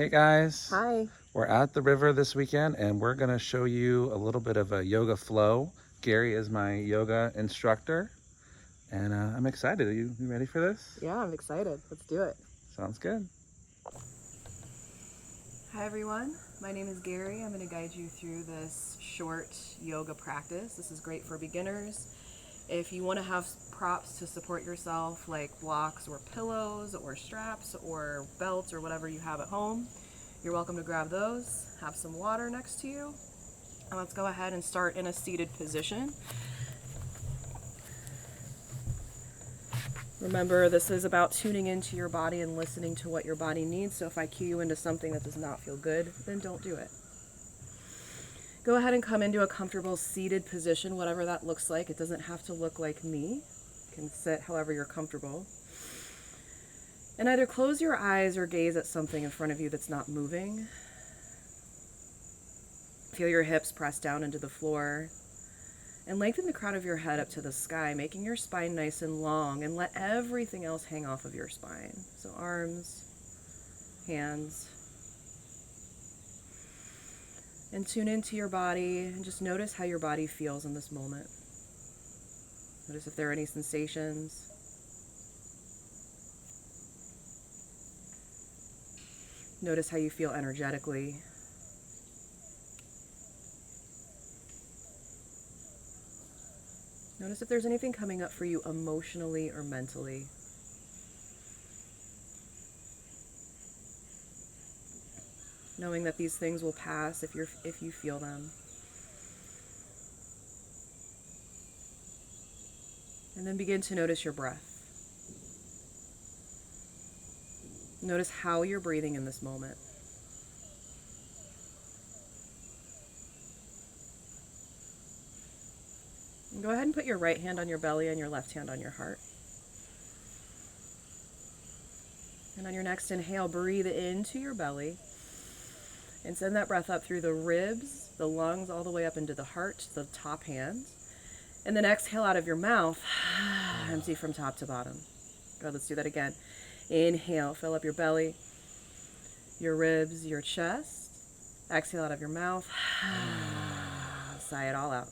Hey guys, Hi. we're at the river this weekend and we're going to show you a little bit of a yoga flow. Gary is my yoga instructor and I'm excited. Are you ready for this? Yeah, I'm excited. Let's do it. Sounds good. Hi everyone, my name is Gary. I'm going to guide you through this short yoga practice. This is great for beginners. If you want to have props to support yourself, like blocks or pillows or straps or belts or whatever you have at home, you're welcome to grab those. Have some water next to you. And let's go ahead and start in a seated position. Remember, this is about tuning into your body and listening to what your body needs. So if I cue you into something that does not feel good, then don't do it. Go ahead and come into a comfortable seated position, whatever that looks like. It doesn't have to look like me. You can sit however you're comfortable. And either close your eyes or gaze at something in front of you that's not moving. Feel your hips press down into the floor. And lengthen the crown of your head up to the sky, making your spine nice and long, and let everything else hang off of your spine. So arms, hands. And tune into your body and just notice how your body feels in this moment. Notice if there are any sensations. Notice how you feel energetically. Notice if there's anything coming up for you emotionally or mentally. Knowing that these things will pass if you feel them. And then begin to notice your breath. Notice how you're breathing in this moment. And go ahead and put your right hand on your belly and your left hand on your heart. And on your next inhale, breathe into your belly and send that breath up through the ribs, the lungs, all the way up into the heart, the top hands. And then exhale out of your mouth, empty from top to bottom. Good, let's do that again. Inhale, fill up your belly, your ribs, your chest. Exhale out of your mouth, sigh it all out.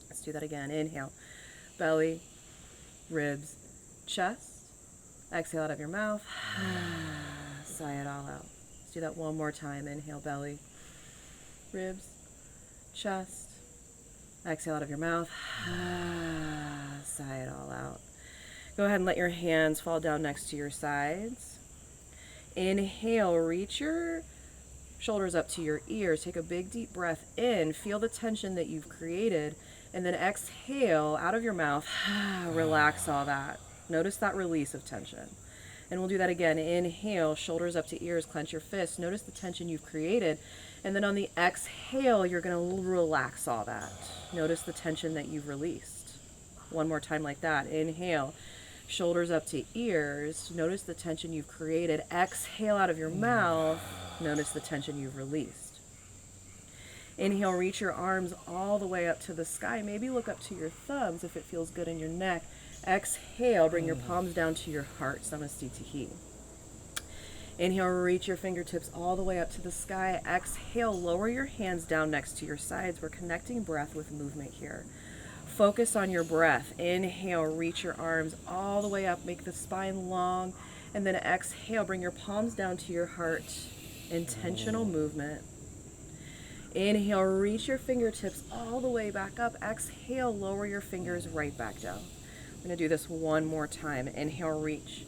Let's do that again. Inhale, belly, ribs, chest. Exhale out of your mouth, sigh it all out. Let's do that one more time. Inhale, belly, ribs, chest. Exhale out of your mouth, sigh it all out. Go ahead and let your hands fall down next to your sides. Inhale, reach your shoulders up to your ears. Take a big deep breath in. Feel the tension that you've created. And then exhale out of your mouth, relax all that. Notice that release of tension. And we'll do that again. Inhale, shoulders up to ears, clench your fists. Notice the tension you've created. And then on the exhale, you're going to relax all that. Notice the tension that you've released. One more time like that. Inhale, shoulders up to ears. Notice the tension you've created. Exhale out of your mouth. Notice the tension you've released. Inhale, reach your arms all the way up to the sky. Maybe look up to your thumbs if it feels good in your neck. Exhale, bring your palms down to your heart, Samastitihi. Inhale, reach your fingertips all the way up to the sky. Exhale, lower your hands down next to your sides. We're connecting breath with movement here. Focus on your breath. Inhale, reach your arms all the way up. Make the spine long. And then exhale, bring your palms down to your heart. Intentional movement. Inhale, reach your fingertips all the way back up. Exhale, lower your fingers right back down. I'm going to do this one more time. Inhale, reach.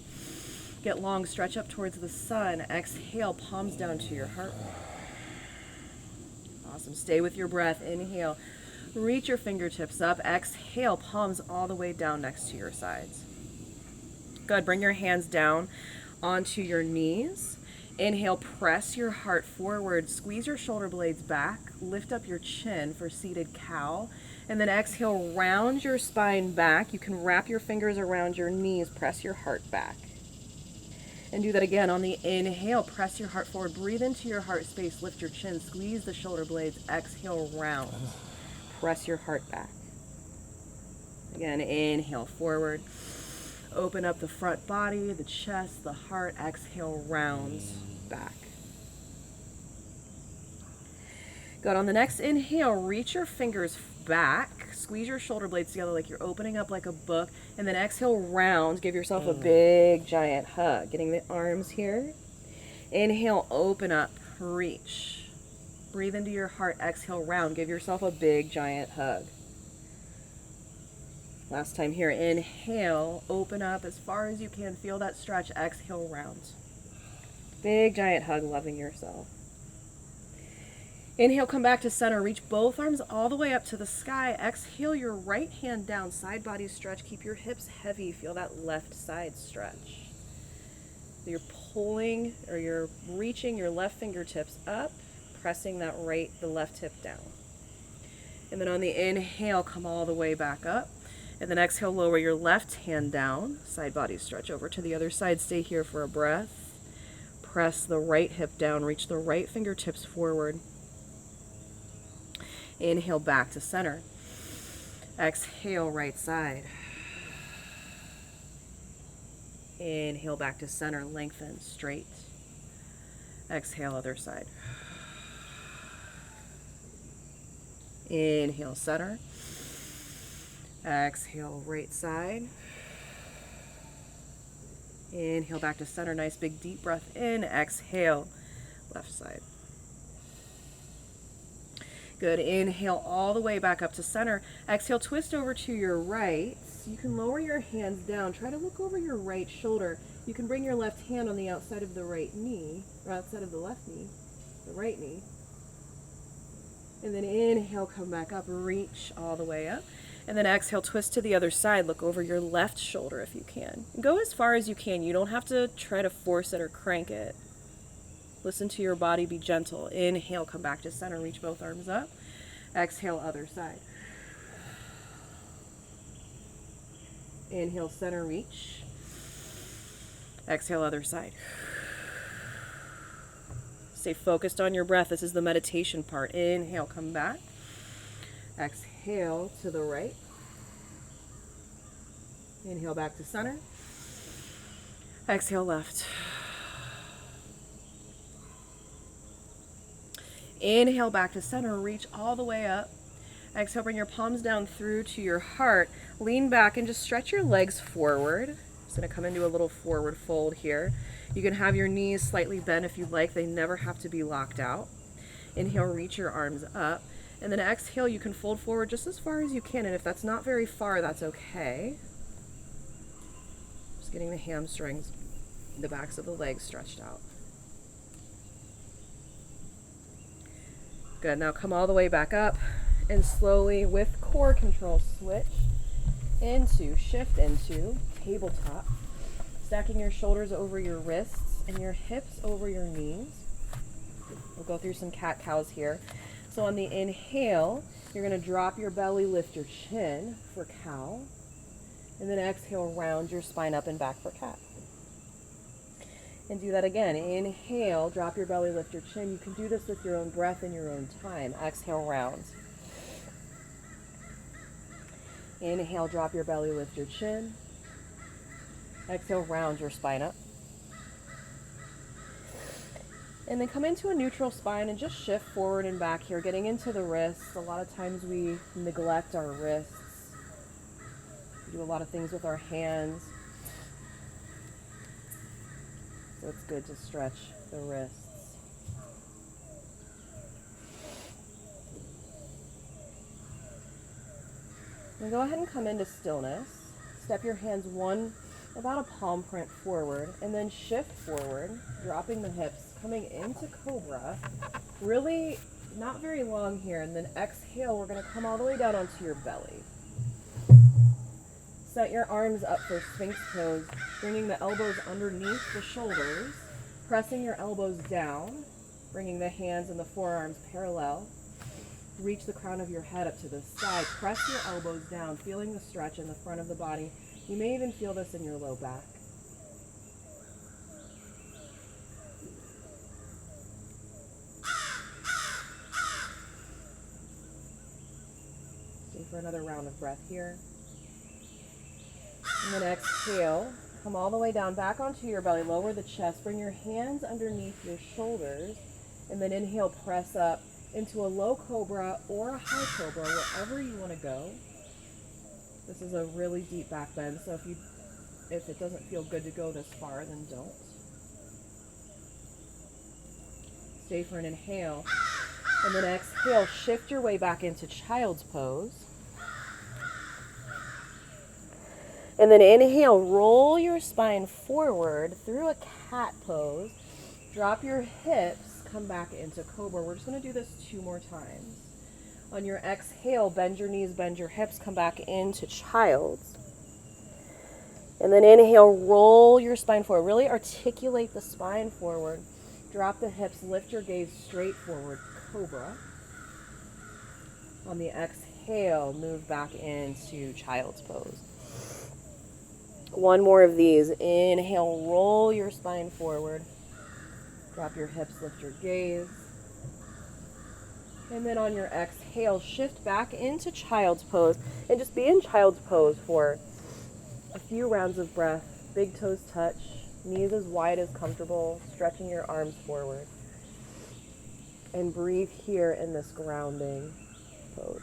Get long, stretch up towards the sun. Exhale, palms down to your heart. Awesome. Stay with your breath. Inhale, reach your fingertips up. Exhale, palms all the way down next to your sides. Good. Bring your hands down onto your knees. Inhale, press your heart forward. Squeeze your shoulder blades back. Lift up your chin for seated cow. And then exhale, round your spine back. You can wrap your fingers around your knees. Press your heart back. And do that again. On the inhale, press your heart forward. Breathe into your heart space. Lift your chin. Squeeze the shoulder blades. Exhale, round. Press your heart back. Again, inhale, forward. Open up the front body, the chest, the heart. Exhale, round back. Good. On the next inhale, reach your fingers back. Squeeze your shoulder blades together like you're opening up like a book. And then exhale, round. Give yourself a big, giant hug. Getting the arms here. Inhale, open up, reach. Breathe into your heart. Exhale, round. Give yourself a big, giant hug. Last time here. Inhale, open up as far as you can. Feel that stretch. Exhale, round. Big, giant hug, loving yourself. Inhale, come back to center. Reach both arms all the way up to the sky. Exhale your right hand down. Side body stretch. Keep your hips heavy. Feel that left side stretch. You're pulling or you're reaching your left fingertips up, pressing the left hip down. And then on the inhale, come all the way back up. And then exhale, lower your left hand down. Side body stretch over to the other side. Stay here for a breath. Press the right hip down. Reach the right fingertips forward. Inhale, back to center. Exhale, right side. Inhale, back to center. Lengthen, straight. Exhale, other side. Inhale, center. Exhale, right side. Inhale, back to center. Nice big deep breath in. Exhale, left side. Good. Inhale all the way back up to center. Exhale, twist over to your right. You can lower your hands down. Try to look over your right shoulder. You can bring your left hand on the outside of the right knee, or outside of the left knee, the right knee. And then inhale, come back up, reach all the way up. And then exhale, twist to the other side. Look over your left shoulder if you can. Go as far as you can. You don't have to try to force it or crank it. Listen to your body, be gentle. Inhale, come back to center, reach both arms up. Exhale, other side. Inhale, center, reach. Exhale, other side. Stay focused on your breath. This is the meditation part. Inhale, come back. Exhale to the right. Inhale, back to center. Exhale, left. Inhale, back to center. Reach all the way up. Exhale, bring your palms down through to your heart. Lean back and just stretch your legs forward. Just going to come into a little forward fold here. You can have your knees slightly bent if you'd like. They never have to be locked out. Inhale, reach your arms up. And then exhale, you can fold forward just as far as you can. And if that's not very far, that's okay. Just getting the hamstrings, the backs of the legs stretched out. Good. Now come all the way back up and slowly, with core control, shift into tabletop. Stacking your shoulders over your wrists and your hips over your knees. We'll go through some cat-cows here. So on the inhale, you're going to drop your belly, lift your chin for cow. And then exhale, round your spine up and back for cat. And do that again. Inhale, drop your belly, lift your chin. You can do this with your own breath in your own time. Exhale, round. Inhale, drop your belly, lift your chin. Exhale, round your spine up. And then come into a neutral spine and just shift forward and back here, getting into the wrists. A lot of times we neglect our wrists. We do a lot of things with our hands. So it's good to stretch the wrists. Now go ahead and come into stillness. Step your hands about a palm print forward, and then shift forward, dropping the hips, coming into cobra. Really not very long here, and then exhale, we're going to come all the way down onto your belly. Set your arms up for Sphinx pose, bringing the elbows underneath the shoulders, pressing your elbows down, bringing the hands and the forearms parallel. Reach the crown of your head up to the sky. Press your elbows down, feeling the stretch in the front of the body. You may even feel this in your low back. Stay for another round of breath here. And then exhale, come all the way down, back onto your belly, lower the chest, bring your hands underneath your shoulders, and then inhale, press up, into a low cobra or a high cobra, wherever you want to go. This is a really deep back bend, so if it doesn't feel good to go this far, then don't. Stay for an inhale. And then exhale, shift your way back into child's pose. And then inhale, roll your spine forward through a cat pose. Drop your hips, come back into cobra. We're just going to do this 2 more times. On your exhale, bend your knees, bend your hips, come back into child's. And then inhale, roll your spine forward. Really articulate the spine forward. Drop the hips, lift your gaze straight forward, cobra. On the exhale, move back into child's pose. 1 more of these. Inhale, roll your spine forward. Drop your hips, lift your gaze. And then on your exhale, shift back into child's pose. And just be in child's pose for a few rounds of breath. Big toes touch, knees as wide as comfortable, stretching your arms forward. And breathe here in this grounding pose.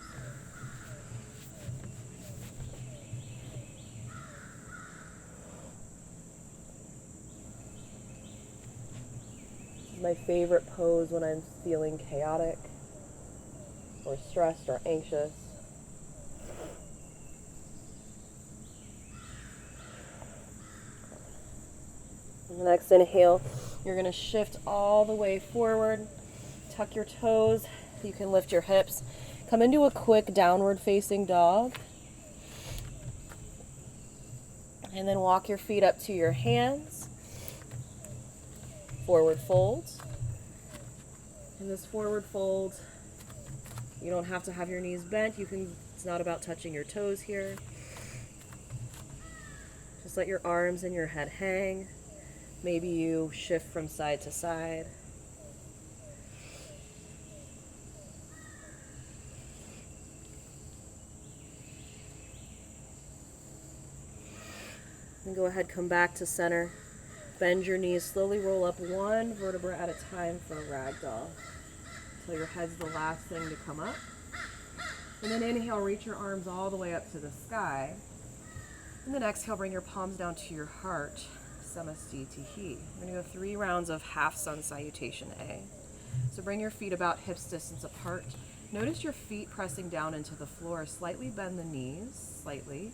This is my favorite pose when I'm feeling chaotic or stressed or anxious. And the next inhale, you're going to shift all the way forward. Tuck your toes. You can lift your hips. Come into a quick downward facing dog. And then walk your feet up to your hands. Forward fold. In this forward fold, you don't have to have your knees bent. It's not about touching your toes here. Just let your arms and your head hang. Maybe you shift from side to side. And go ahead, come back to center. Bend your knees, slowly roll up 1 vertebra at a time for a ragdoll. Until your head's the last thing to come up. And then inhale, reach your arms all the way up to the sky. And then exhale, bring your palms down to your heart. Samasti Tihi. We're going to go 3 rounds of half Sun Salutation A. So bring your feet about hips distance apart. Notice your feet pressing down into the floor. Slightly bend the knees, slightly,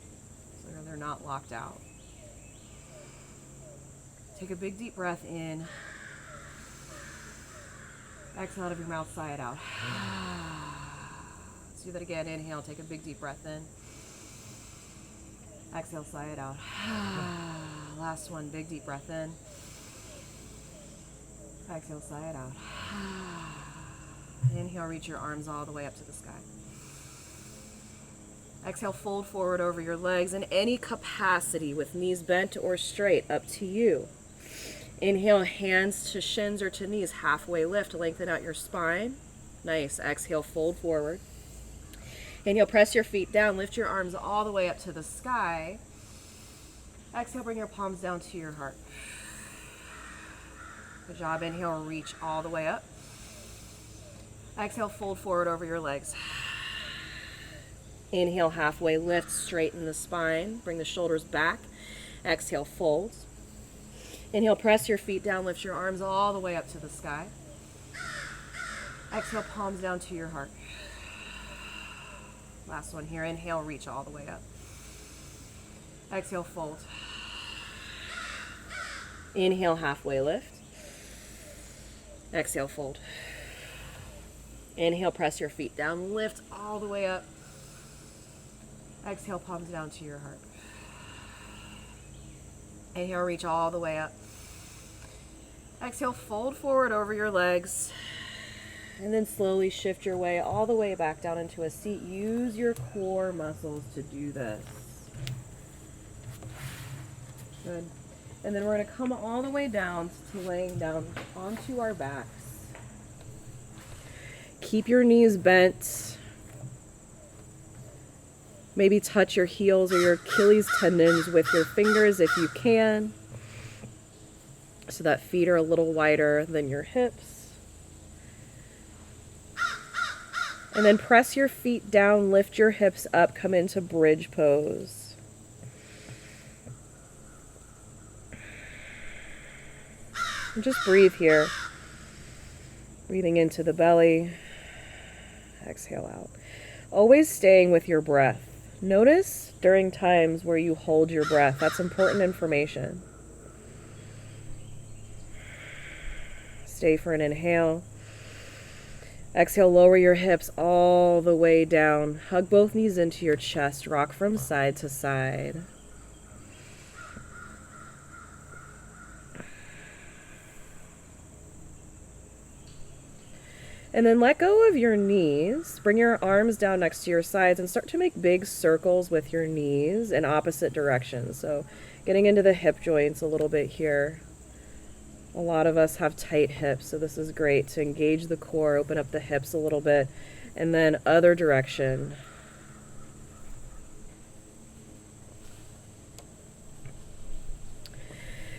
so they're not locked out. Take a big deep breath in. Exhale out of your mouth, sigh it out. Let's do that again. Inhale, take a big deep breath in. Exhale, sigh it out. Last one, big deep breath in. Exhale, sigh it out. Inhale, reach your arms all the way up to the sky. Exhale, fold forward over your legs in any capacity with knees bent or straight, up to you. Inhale, hands to shins or to knees, halfway lift, lengthen out your spine. Nice. Exhale, fold forward. Inhale, press your feet down, lift your arms all the way up to the sky. Exhale, bring your palms down to your heart. Good job. Inhale, reach all the way up. Exhale, fold forward over your legs. Inhale, halfway lift, straighten the spine, bring the shoulders back. Exhale, fold. Inhale, press your feet down, lift your arms all the way up to the sky. Exhale, palms down to your heart. Last one here. Inhale, reach all the way up. Exhale, fold. Inhale, halfway lift. Exhale, fold. Inhale, press your feet down, lift all the way up. Exhale, palms down to your heart. Inhale, reach all the way up. Exhale, fold forward over your legs. And then slowly shift your way all the way back down into a seat. Use your core muscles to do this. Good. And then we're going to come all the way down to laying down onto our backs. Keep your knees bent. Maybe touch your heels or your Achilles tendons with your fingers if you can, so that feet are a little wider than your hips. And then press your feet down, lift your hips up, come into bridge pose. And just breathe here. Breathing into the belly. Exhale out. Always staying with your breath. Notice during times where you hold your breath. That's important information. Stay for an inhale. Exhale, lower your hips all the way down. Hug both knees into your chest. Rock from side to side. And then let go of your knees. Bring your arms down next to your sides and start to make big circles with your knees in opposite directions. So getting into the hip joints a little bit here. A lot of us have tight hips, so this is great to engage the core, open up the hips a little bit, and then other direction.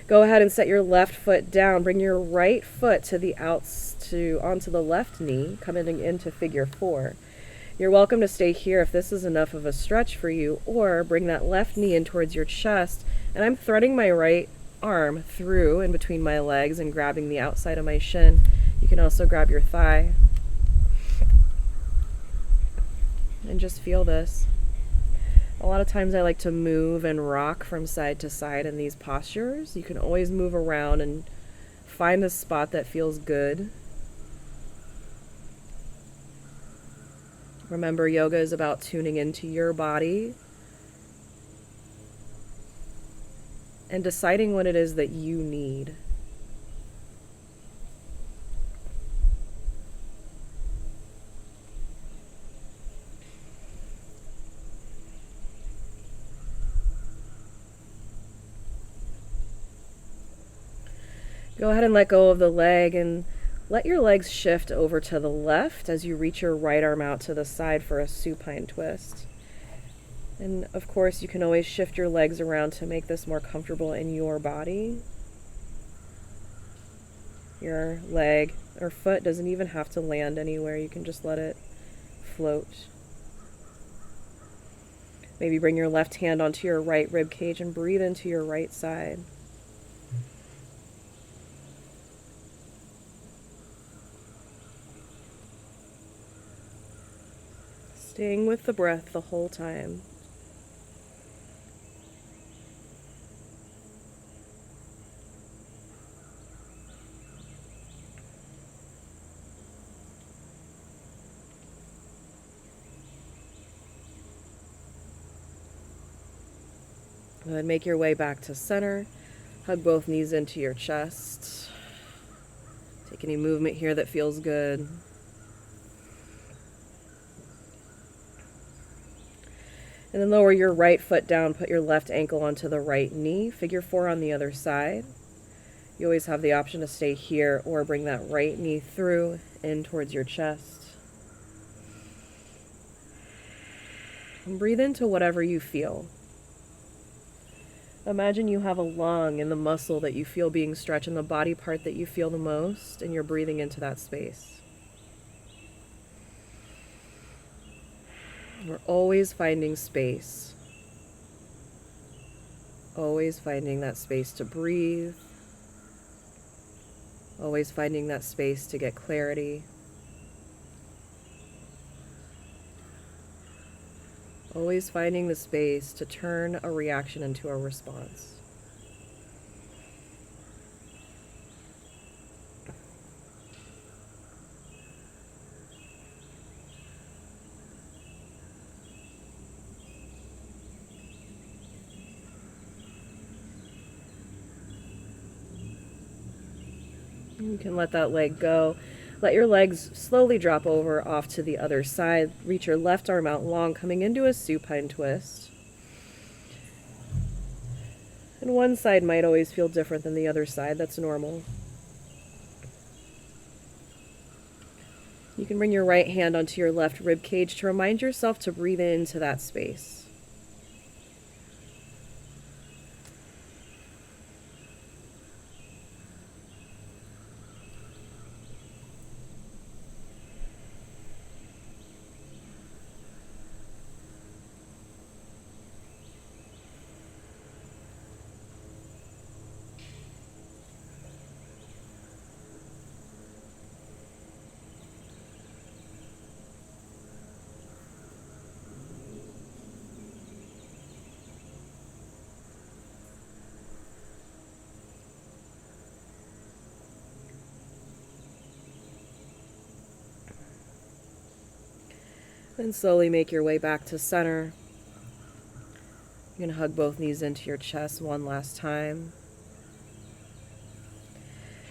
Go ahead and set your left foot down. Bring your right foot to the onto the left knee, coming into figure 4. You're welcome to stay here if this is enough of a stretch for you, or bring that left knee in towards your chest, and I'm threading my right arm through in between my legs and grabbing the outside of my shin. You can also grab your thigh. And just feel this. A lot of times I like to move and rock from side to side in these postures. You can always move around and find the spot that feels good. Remember, yoga is about tuning into your body and deciding what it is that you need. Go ahead and let go of the leg and let your legs shift over to the left as you reach your right arm out to the side for a supine twist. And of course, you can always shift your legs around to make this more comfortable in your body. Your leg or foot doesn't even have to land anywhere. You can just let it float. Maybe bring your left hand onto your right rib cage and breathe into your right side. Staying with the breath the whole time. Go ahead, make your way back to center. Hug both knees into your chest. Take any movement here that feels good. And then lower your right foot down, put your left ankle onto the right knee. Figure 4 on the other side. You always have the option to stay here or bring that right knee through in towards your chest. And breathe into whatever you feel. Imagine you have a lung in the muscle that you feel being stretched in the body part that you feel the most, and you're breathing into that space. We're always finding space. Always finding that space to breathe. Always finding that space to get clarity. Always finding the space to turn a reaction into a response. You can let that leg go. Let your legs slowly drop over off to the other side. Reach your left arm out long, coming into a supine twist. And one side might always feel different than the other side. That's normal. You can bring your right hand onto your left rib cage to remind yourself to breathe into that space. And slowly make your way back to center. You're going to hug both knees into your chest one last time.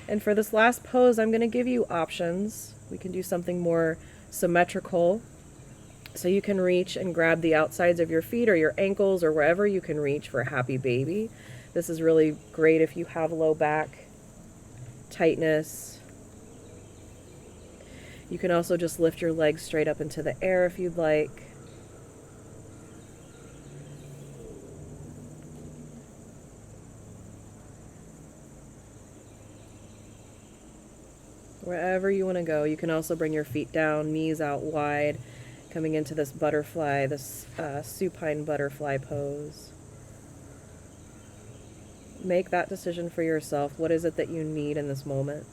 And for this last pose, I'm going to give you options. We can do something more symmetrical. So you can reach and grab the outsides of your feet or your ankles or wherever you can reach for a happy baby. This is really great if you have low back tightness. You can also just lift your legs straight up into the air if you'd like. Wherever you want to go. You can also bring your feet down, knees out wide, coming into this butterfly, this supine butterfly pose. Make that decision for yourself. What is it that you need in this moment?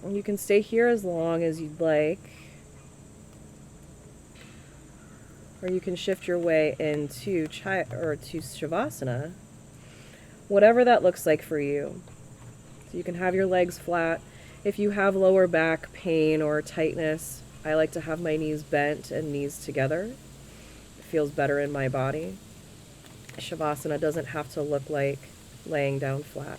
And you can stay here as long as you'd like. Or you can shift your way into to Shavasana. Whatever that looks like for you. So you can have your legs flat. If you have lower back pain or tightness, I like to have my knees bent and knees together. It feels better in my body. Shavasana doesn't have to look like laying down flat.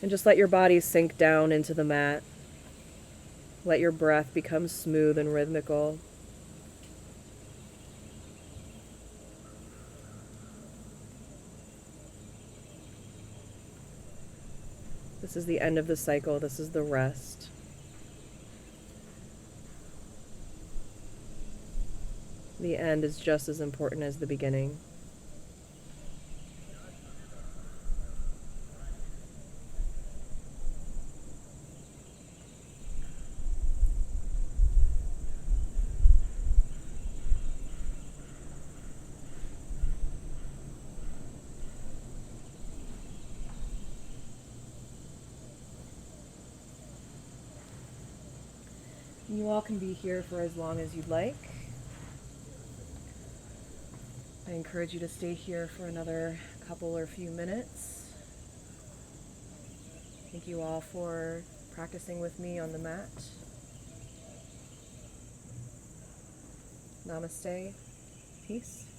And just let your body sink down into the mat. Let your breath become smooth and rhythmical. This is the end of the cycle. This is the rest. The end is just as important as the beginning. You all can be here for as long as you'd like. I encourage you to stay here for another couple or few minutes. Thank you all for practicing with me on the mat. Namaste. Peace.